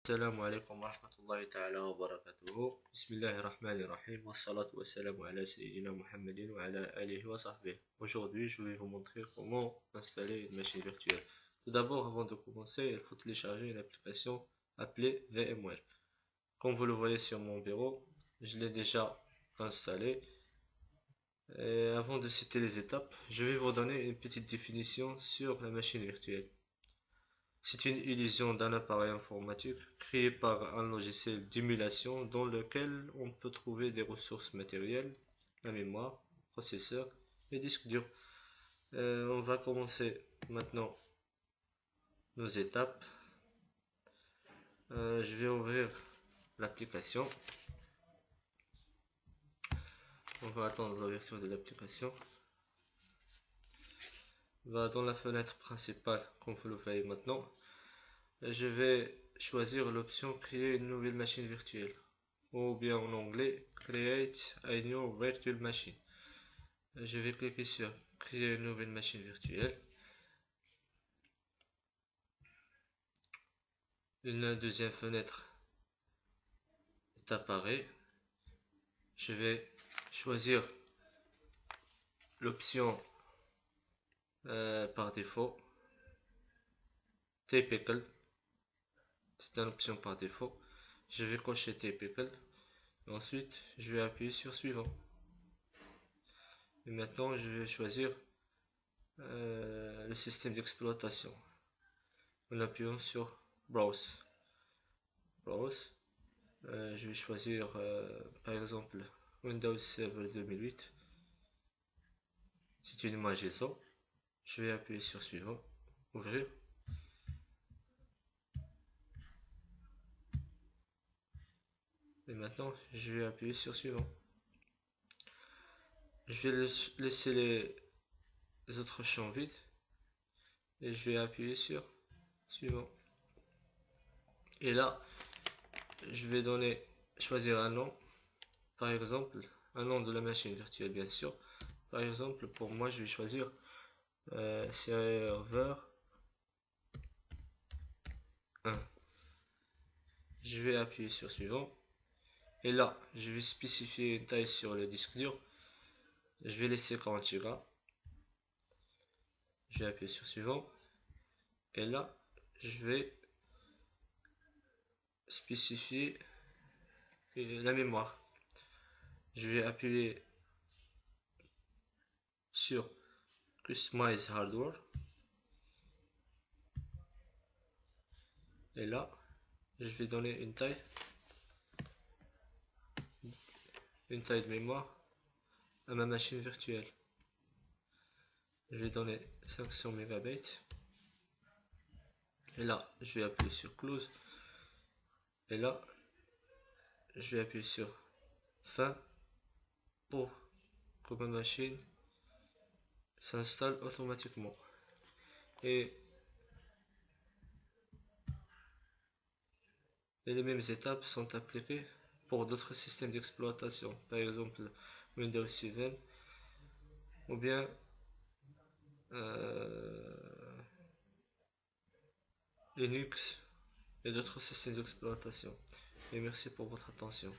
السلام عليكم ورحمة الله تعالى وبركاته. بسم الله الرحمن الرحيم والصلاة والسلام على سيدنا محمد وعلى آله وصحبه. Aujourd'hui, je vais vous montrer comment installer une machine virtuelle. Tout d'abord, avant de commencer, il faut télécharger une application appelée VMware. Comme vous le voyez sur mon bureau, je l'ai déjà installée. Et avant de citer les étapes, je vais vous donner une petite définition sur la machine virtuelle. C'est une illusion d'un appareil informatique créé par un logiciel d'émulation dans lequel on peut trouver des ressources matérielles, la mémoire, processeur et disque dur. On va commencer maintenant nos étapes. Je vais ouvrir l'application. On va attendre l'ouverture de l'application. Va dans la fenêtre principale, comme vous le voyez maintenant. Je vais choisir l'option créer une nouvelle machine virtuelle, ou bien en anglais create a new virtual machine. Je vais cliquer sur créer une nouvelle machine virtuelle. Une deuxième fenêtre apparaît. Je vais choisir l'option par défaut Typical. C'est une option par défaut. Je vais cocher Typical. Ensuite, je vais appuyer sur suivant. Et maintenant, je vais choisir le système d'exploitation en appuyant sur Browse. Je vais choisir par exemple Windows Server 2008. C'est une image ISO. Je vais appuyer sur suivant, ouvrir. Et maintenant, je vais appuyer sur suivant. Je vais laisser les autres champs vides et je vais appuyer sur suivant. Et là, je vais choisir un nom, par exemple, un nom de la machine virtuelle, bien sûr. Par exemple, pour moi, je vais choisir serveur 1. Je vais appuyer sur suivant. Et là, je vais spécifier une taille sur le disque dur. Je vais laisser 40 Go. Je vais appuyer sur suivant. Et là, je vais spécifier la mémoire. Je vais appuyer sur Customize Hardware. Et là, je vais donner une taille de mémoire à ma machine virtuelle. Je vais donner 500 MB. Et là, je vais appuyer sur Close. Et là, je vais appuyer sur Fin pour que ma machine s'installe automatiquement. Et les mêmes étapes sont appliquées pour d'autres systèmes d'exploitation, par exemple Windows 7 ou bien Linux et d'autres systèmes d'exploitation. Et merci pour votre attention.